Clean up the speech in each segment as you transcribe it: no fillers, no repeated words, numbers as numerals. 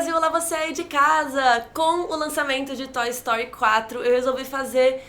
Brasil, olá você aí de casa! Com o lançamento de Toy Story 4, eu resolvi fazer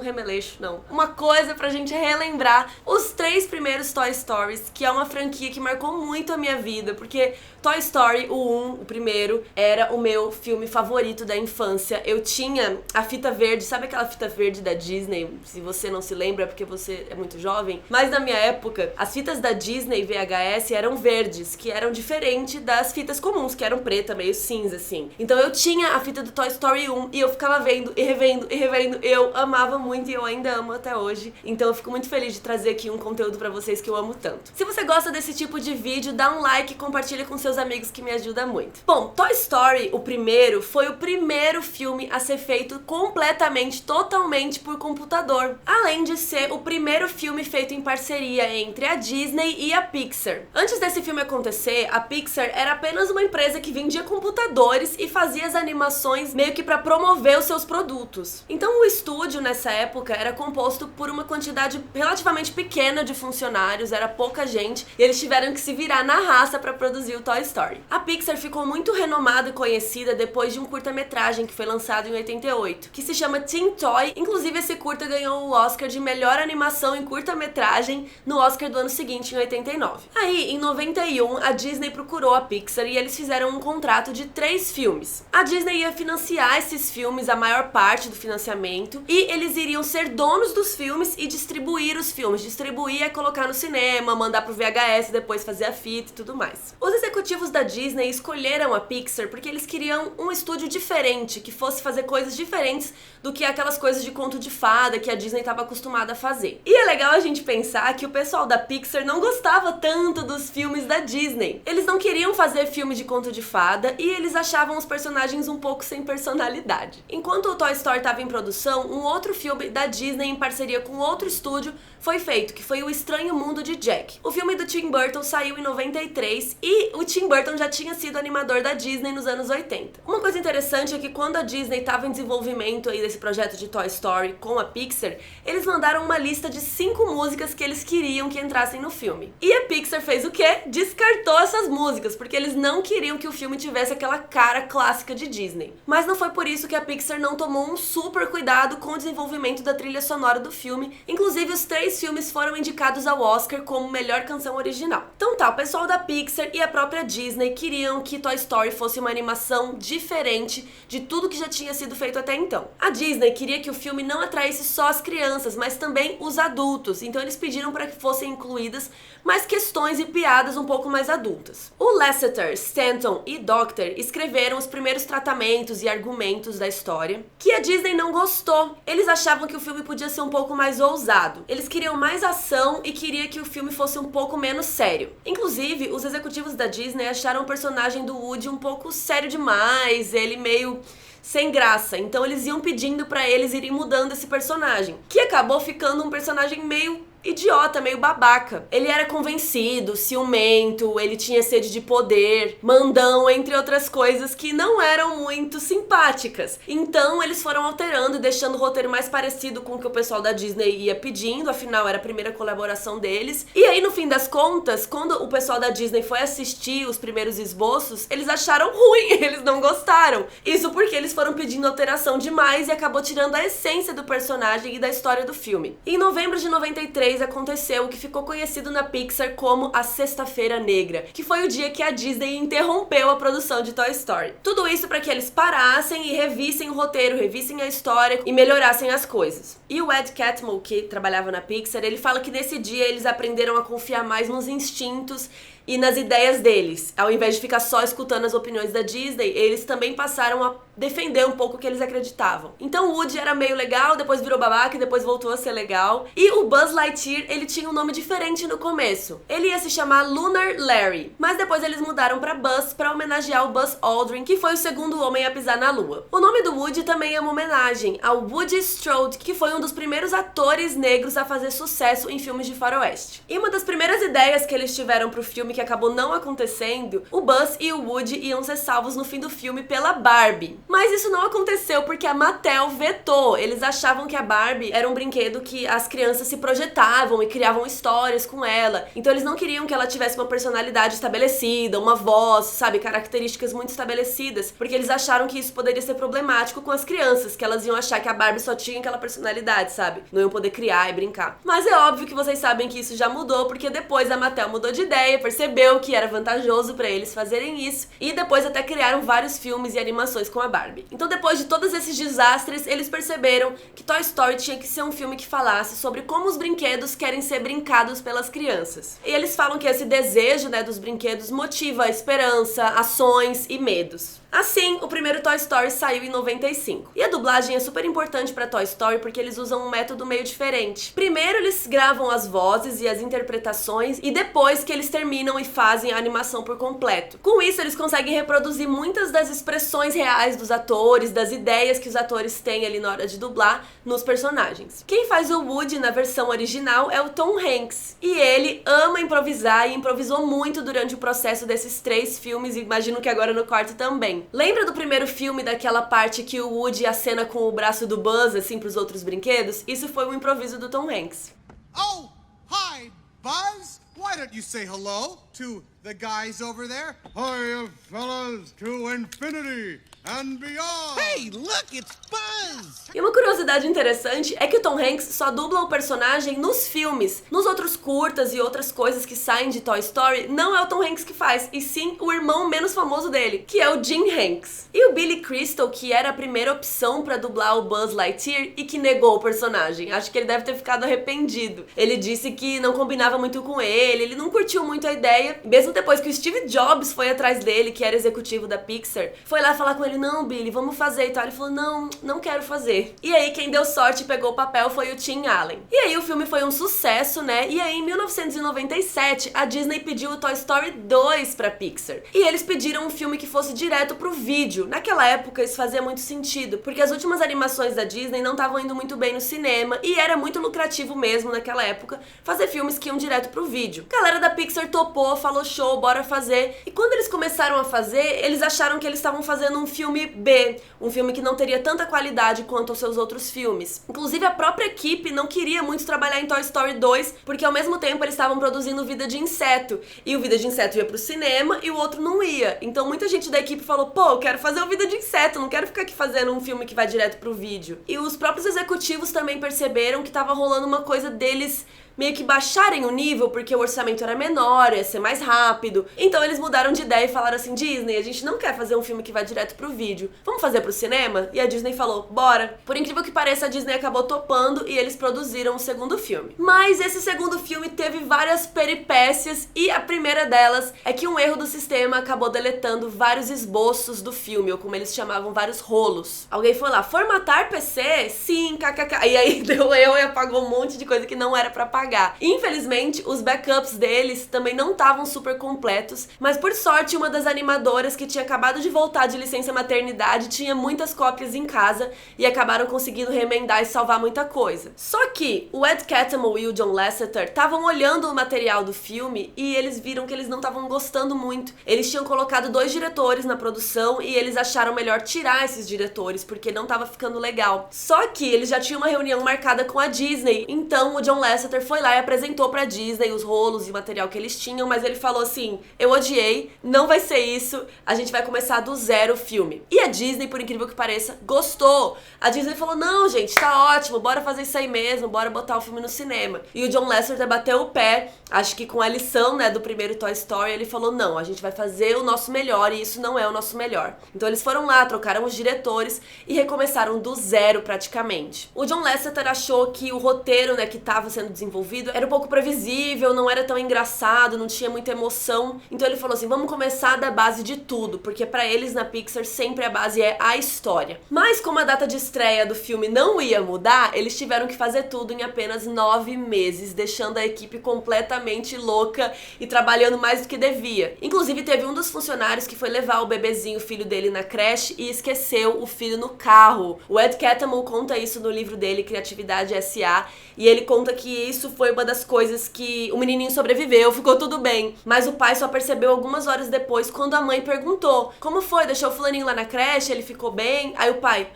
remeleixo, não. Uma coisa pra gente relembrar os 3 primeiros Toy Stories, que é uma franquia que marcou muito a minha vida, porque Toy Story, o primeiro, era o meu filme favorito da infância. Eu tinha a fita verde, sabe aquela fita verde da Disney? Se você não se lembra, é porque você é muito jovem. Mas na minha época, as fitas da Disney VHS eram verdes, que eram diferentes das fitas comuns, que eram preta, meio cinza, assim. Então eu tinha a fita do Toy Story 1 e eu ficava vendo e revendo e revendo. Eu amava muito e eu ainda amo até hoje. Então eu fico muito feliz de trazer aqui um conteúdo pra vocês que eu amo tanto. Se você gosta desse tipo de vídeo, dá um like e compartilha com seus amigos que me ajuda muito. Bom, Toy Story, o primeiro, foi o primeiro filme a ser feito completamente, totalmente por computador. Além de ser o primeiro filme feito em parceria entre a Disney e a Pixar. Antes desse filme acontecer, a Pixar era apenas uma empresa que vendia computadores e fazia as animações meio que pra promover os seus produtos. Então o estúdio nessa época era composto por uma quantidade relativamente pequena de funcionários, era pouca gente, e eles tiveram que se virar na raça pra produzir o Toy Story. A Pixar ficou muito renomada e conhecida depois de um curta-metragem que foi lançado em 88, que se chama Teen Toy. Inclusive esse curta ganhou o Oscar de melhor animação em curta-metragem no Oscar do ano seguinte, em 89. Aí, em 91, a Disney procurou a Pixar e eles fizeram um contrato de 3 filmes. A Disney ia financiar esses filmes, a maior parte do financiamento, e eles iriam ser donos dos filmes e distribuir os filmes. Distribuir é colocar no cinema, mandar pro VHS, depois fazer a fita e tudo mais. Os executivos da Disney escolheram a Pixar porque eles queriam um estúdio diferente, que fosse fazer coisas diferentes do que aquelas coisas de conto de fada que a Disney estava acostumada a fazer. E é legal a gente pensar que o pessoal da Pixar não gostava tanto dos filmes da Disney. Eles não queriam fazer filme de conto de fada e eles achavam os personagens um pouco sem personalidade. Enquanto o Toy Story estava em produção, um outro filme da Disney em parceria com outro estúdio foi feito, que foi O Estranho Mundo de Jack. O filme do Tim Burton saiu em 93 e o Tim Burton já tinha sido animador da Disney nos anos 80. Uma coisa interessante é que quando a Disney estava em desenvolvimento aí desse projeto de Toy Story com a Pixar, eles mandaram uma lista de 5 músicas que eles queriam que entrassem no filme. E a Pixar fez o quê? Descartou essas músicas, porque eles não queriam que o filme tivesse aquela cara clássica de Disney. Mas não foi por isso que a Pixar não tomou um super cuidado com o desenvolvimento da trilha sonora do filme. Inclusive, os 3 filmes foram indicados ao Oscar como melhor canção original. Então tá, o pessoal da Pixar e a própria Disney queriam que Toy Story fosse uma animação diferente de tudo que já tinha sido feito até então. A Disney queria que o filme não atraísse só as crianças, mas também os adultos. Então eles pediram para que fossem incluídas mais questões e piadas um pouco mais adultas. O Lasseter, Stanton e Doctor escreveram os primeiros tratamentos e argumentos da história, que a Disney não gostou. Eles achavam que o filme podia ser um pouco mais ousado. Eles queriam mais ação e queria que o filme fosse um pouco menos sério. Inclusive, os executivos da Disney acharam o personagem do Woody um pouco sério demais, ele meio sem graça. Então eles iam pedindo pra eles irem mudando esse personagem, que acabou ficando um personagem meio idiota, meio babaca. Ele era convencido, ciumento, ele tinha sede de poder, mandão, entre outras coisas que não eram muito simpáticas. Então eles foram alterando e deixando o roteiro mais parecido com o que o pessoal da Disney ia pedindo, afinal era a primeira colaboração deles. E aí no fim das contas, quando o pessoal da Disney foi assistir os primeiros esboços, eles acharam ruim, eles não gostaram. Isso porque eles foram pedindo alteração demais e acabou tirando a essência do personagem e da história do filme. Em novembro de 93 aconteceu o que ficou conhecido na Pixar como a Sexta-feira Negra, que foi o dia que a Disney interrompeu a produção de Toy Story. Tudo isso para que eles parassem e revissem o roteiro, revissem a história e melhorassem as coisas. E o Ed Catmull, que trabalhava na Pixar, ele fala que nesse dia eles aprenderam a confiar mais nos instintos e nas ideias deles. Ao invés de ficar só escutando as opiniões da Disney, eles também passaram a defender um pouco o que eles acreditavam. Então o Woody era meio legal, depois virou babaca e depois voltou a ser legal. E o Buzz Lightyear, ele tinha um nome diferente no começo. Ele ia se chamar Lunar Larry, mas depois eles mudaram pra Buzz pra homenagear o Buzz Aldrin, que foi o segundo homem a pisar na Lua. O nome do Woody também é uma homenagem ao Woody Strode, que foi um dos primeiros atores negros a fazer sucesso em filmes de faroeste. E uma das primeiras ideias que eles tiveram pro filme, que acabou não acontecendo, o Buzz e o Woody iam ser salvos no fim do filme pela Barbie. Mas isso não aconteceu porque a Mattel vetou. Eles achavam que a Barbie era um brinquedo que as crianças se projetavam e criavam histórias com ela. Então eles não queriam que ela tivesse uma personalidade estabelecida, uma voz, sabe, características muito estabelecidas, porque eles acharam que isso poderia ser problemático com as crianças, que elas iam achar que a Barbie só tinha aquela personalidade, sabe? Não iam poder criar e brincar. Mas é óbvio que vocês sabem que isso já mudou, porque depois a Mattel mudou de ideia, percebeu que era vantajoso pra eles fazerem isso, e depois até criaram vários filmes e animações com a Barbie. Então depois de todos esses desastres, eles perceberam que Toy Story tinha que ser um filme que falasse sobre como os brinquedos querem ser brincados pelas crianças. E eles falam que esse desejo, né, dos brinquedos motiva a esperança, ações e medos. Assim, o primeiro Toy Story saiu em 95. E a dublagem é super importante pra Toy Story porque eles usam um método meio diferente. Primeiro eles gravam as vozes e as interpretações e depois que eles terminam e fazem a animação por completo. Com isso eles conseguem reproduzir muitas das expressões reais dos atores, das ideias que os atores têm ali na hora de dublar nos personagens. Quem faz o Woody na versão original é o Tom Hanks. E ele ama improvisar e improvisou muito durante o processo desses 3 filmes e imagino que agora no quarto também. Lembra do primeiro filme, daquela parte que o Woody acena com o braço do Buzz, assim, pros outros brinquedos? Isso foi um improviso do Tom Hanks. Oh, hi, Buzz! Why don't you say hello to the guys over there? Hiya, fellas, to infinity and beyond! Hey, look, it's Buzz! E uma curiosidade interessante é que o Tom Hanks só dubla o personagem nos filmes. Nos outros curtas e outras coisas que saem de Toy Story, não é o Tom Hanks que faz, e sim o irmão menos famoso dele, que é o Jim Hanks. E o Billy Crystal, que era a primeira opção pra dublar o Buzz Lightyear e que negou o personagem. Acho que ele deve ter ficado arrependido. Ele disse que não combinava muito com ele não curtiu muito a ideia. Mesmo depois que o Steve Jobs foi atrás dele, que era executivo da Pixar, foi lá falar com ele, não, Billy, vamos fazer e tal. Ele falou, não quero fazer. E aí quem deu sorte e pegou o papel foi o Tim Allen. E aí o filme foi um sucesso, né? E aí em 1997 a Disney pediu o Toy Story 2 pra Pixar. E eles pediram um filme que fosse direto pro vídeo. Naquela época isso fazia muito sentido, porque as últimas animações da Disney não estavam indo muito bem no cinema e era muito lucrativo mesmo naquela época fazer filmes que iam direto pro vídeo. A galera da Pixar topou, falou show, bora fazer. E quando eles começaram a fazer, eles acharam que eles estavam fazendo um filme B, um filme que não teria tanta qualidade quanto os seus outros filmes. Inclusive a própria equipe não queria muito trabalhar em Toy Story 2, porque ao mesmo tempo eles estavam produzindo Vida de Inseto, e o Vida de Inseto ia pro cinema e o outro não ia. Então muita gente da equipe falou, pô, eu quero fazer o Vida de Inseto, não quero ficar aqui fazendo um filme que vai direto pro vídeo. E os próprios executivos também perceberam que tava rolando uma coisa deles meio que baixarem o nível, porque o orçamento era menor, ia ser mais rápido. Então eles mudaram de ideia e falaram assim, Disney, a gente não quer fazer um filme que vai direto pro vídeo, vamos fazer pro cinema? E a Disney falou, bora. Por incrível que pareça, a Disney acabou topando e eles produziram o segundo filme. Mas esse segundo filme teve várias peripécias e a primeira delas é que um erro do sistema acabou deletando vários esboços do filme, ou como eles chamavam, vários rolos. Alguém foi lá, formatar PC? Sim, kkk. E aí deu erro e apagou um monte de coisa que não era pra apagar. Infelizmente, os backups deles também não estavam super completos, mas por sorte uma das animadoras que tinha acabado de voltar de licença maternidade tinha muitas cópias em casa e acabaram conseguindo remendar e salvar muita coisa. Só que o Ed Catmull e o John Lasseter estavam olhando o material do filme e eles viram que eles não estavam gostando muito. Eles tinham colocado 2 diretores na produção e eles acharam melhor tirar esses diretores porque não estava ficando legal. Só que eles já tinham uma reunião marcada com a Disney, então o John Lasseter foi lá e apresentou pra Disney os rolos e o material que eles tinham, mas ele falou assim, eu odiei, não vai ser isso, a gente vai começar do zero o filme. E a Disney, por incrível que pareça, gostou. A Disney falou, não, gente, tá ótimo, bora fazer isso aí mesmo, bora botar o filme no cinema. E o John Lasseter bateu o pé, acho que com a lição, né, do primeiro Toy Story, ele falou, não, a gente vai fazer o nosso melhor e isso não é o nosso melhor. Então eles foram lá, trocaram os diretores e recomeçaram do zero praticamente. O John Lasseter achou que o roteiro, né, que estava sendo desenvolvido era um pouco previsível, não era tão engraçado, não tinha muita emoção. Então ele falou assim, vamos começar da base de tudo, porque pra eles na Pixar sempre a base é a história. Mas como a data de estreia do filme não ia mudar, eles tiveram que fazer tudo em apenas 9 meses, deixando a equipe completamente louca e trabalhando mais do que devia. Inclusive teve um dos funcionários que foi levar o bebezinho, o filho dele, na creche e esqueceu o filho no carro. O Ed Catmull conta isso no livro dele, Criatividade S.A., e ele conta que isso foi uma das coisas que o menininho sobreviveu, ficou tudo bem. Mas o pai só percebeu algumas horas depois, quando a mãe perguntou: como foi? Deixou o fulaninho lá na creche? Ele ficou bem? Aí o pai: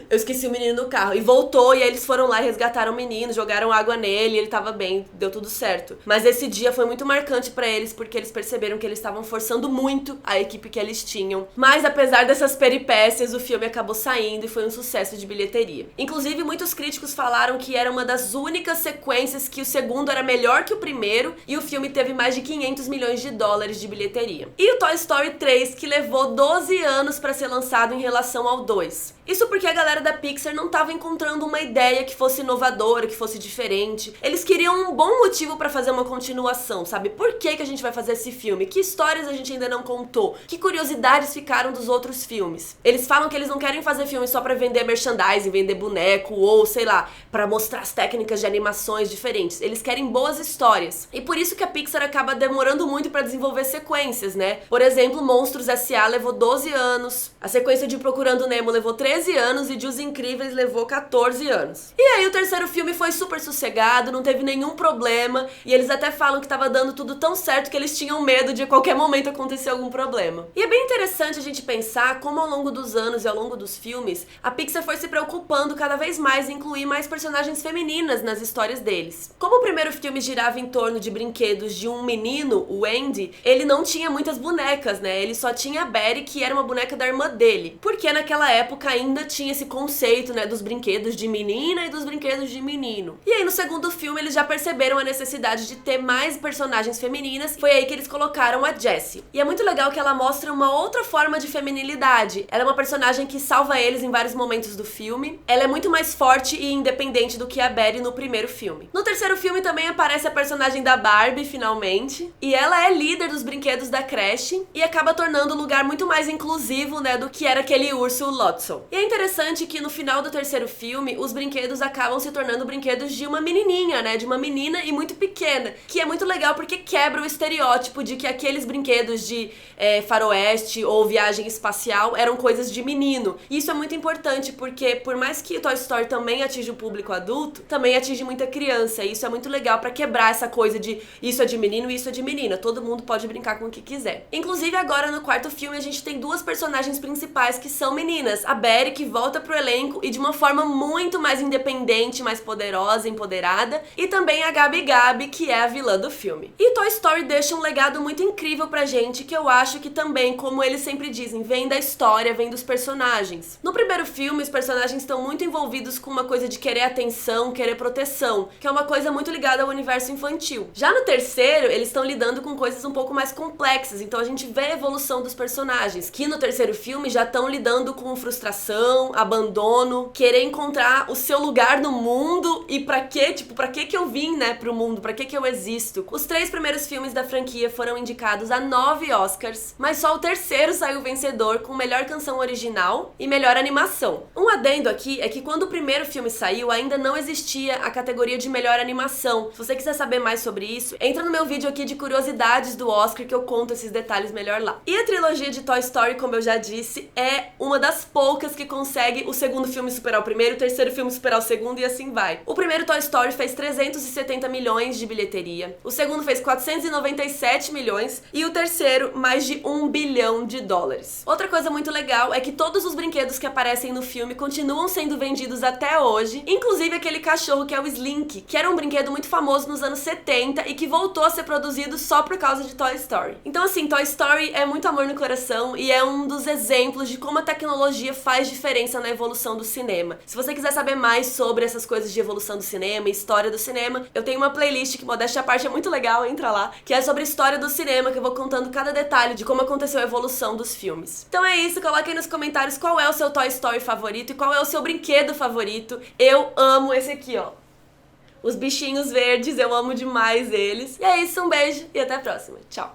eu esqueci o menino no carro. E voltou, e aí eles foram lá e resgataram o menino, jogaram água nele, ele tava bem, deu tudo certo. Mas esse dia foi muito marcante pra eles, porque eles perceberam que eles estavam forçando muito a equipe que eles tinham. Mas apesar dessas peripécias, o filme acabou saindo e foi um sucesso de bilheteria. Inclusive, muitos críticos falaram que era uma das únicas sequências que o segundo era melhor que o primeiro, e o filme teve mais de 500 milhões de dólares de bilheteria. E o Toy Story 3, que levou 12 anos pra ser lançado em relação ao 2. Isso porque a galera da Pixar não tava encontrando uma ideia que fosse inovadora, que fosse diferente. Eles queriam um bom motivo pra fazer uma continuação, sabe? Por que a gente vai fazer esse filme? Que histórias a gente ainda não contou? Que curiosidades ficaram dos outros filmes? Eles falam que eles não querem fazer filme só pra vender merchandising, vender boneco ou, sei lá, pra mostrar as técnicas de animações diferentes. Eles querem boas histórias. E por isso que a Pixar acaba demorando muito pra desenvolver sequências, né? Por exemplo, Monstros S.A. levou 12 anos, a sequência de Procurando Nemo levou 13 anos e de Os Incríveis levou 14 anos. E aí o terceiro filme foi super sossegado, não teve nenhum problema, e eles até falam que tava dando tudo tão certo que eles tinham medo de a qualquer momento acontecer algum problema. E é bem interessante a gente pensar como ao longo dos anos e ao longo dos filmes, a Pixar foi se preocupando cada vez mais em incluir mais personagens femininas nas histórias deles. Como o primeiro filme girava em torno de brinquedos de um menino, o Andy, ele não tinha muitas bonecas, né? Ele só tinha a Betty, que era uma boneca da irmã dele. Porque naquela época ainda tinha esse conceito, né, dos brinquedos de menina e dos brinquedos de menino. E aí no segundo filme eles já perceberam a necessidade de ter mais personagens femininas. Foi aí que eles colocaram a Jessie. E é muito legal que ela mostra uma outra forma de feminilidade. Ela é uma personagem que salva eles em vários momentos do filme. Ela é muito mais forte e independente do que a Betty no primeiro filme. No terceiro filme também aparece a personagem da Barbie, finalmente. E ela é líder dos brinquedos da creche e acaba tornando o lugar muito mais inclusivo, né, do que era aquele urso Lotso. E é interessante que no final do terceiro filme, os brinquedos acabam se tornando brinquedos de uma menininha, né, de uma menina e muito pequena, que é muito legal porque quebra o estereótipo de que aqueles brinquedos de faroeste ou viagem espacial eram coisas de menino. E isso é muito importante porque, por mais que Toy Story também atinja o público adulto, também atinge muita criança, e isso é muito legal pra quebrar essa coisa de isso é de menino e isso é de menina. Todo mundo pode brincar com o que quiser. Inclusive agora no quarto filme a gente tem duas personagens principais que são meninas. A Betty, que volta pro elenco e de uma forma muito mais independente, mais poderosa, empoderada, e também a Gabi, que é a vilã do filme. E Toy Story deixa um legado muito incrível pra gente, que eu acho que também, como eles sempre dizem, vem da história, vem dos personagens. No primeiro filme, os personagens estão muito envolvidos com uma coisa de querer atenção, querer proteção, que é uma coisa muito ligada ao universo infantil. Já no terceiro, eles estão lidando com coisas um pouco mais complexas, então a gente vê a evolução dos personagens, que no terceiro filme já estão lidando com frustração, abandono, querer encontrar o seu lugar no mundo e pra quê? Tipo, pra que eu vim, né, pro mundo? Pra que eu existo? Os 3 primeiros filmes da franquia foram indicados a 9 Oscars, mas só o terceiro saiu vencedor com melhor canção original e melhor animação. Um adendo aqui é que quando o primeiro filme saiu, ainda não existia a categoria de melhor animação. Se você quiser saber mais sobre isso, entra no meu vídeo aqui de curiosidades do Oscar que eu conto esses detalhes melhor lá. E a trilogia de Toy Story, como eu já disse, é uma das poucas que consegue o segundo filme superar o primeiro, o terceiro filme superar o segundo e assim vai. O primeiro Toy Story fez 370 milhões de bilheteria, o segundo fez 497 milhões e o terceiro mais de 1 bilhão de dólares. Outra coisa muito legal é que todos os brinquedos que aparecem no filme continuam sendo vendidos até hoje, inclusive aquele cachorro que é o Slink, que era um brinquedo muito famoso nos anos 70 e que voltou a ser produzido só por causa de Toy Story. Então assim, Toy Story é muito amor no coração e é um dos exemplos de como a tecnologia faz diferença na evolução do cinema. Se você quiser saber mais sobre essas coisas de evolução do cinema e história do cinema, eu tenho uma playlist que, modéstia à parte, é muito legal, entra lá, que é sobre história do cinema, que eu vou contando cada detalhe de como aconteceu a evolução dos filmes. Então é isso, coloque aí nos comentários qual é o seu Toy Story favorito e qual é o seu brinquedo favorito. Eu amo esse aqui, ó. Os bichinhos verdes, eu amo demais eles. E é isso, um beijo e até a próxima. Tchau!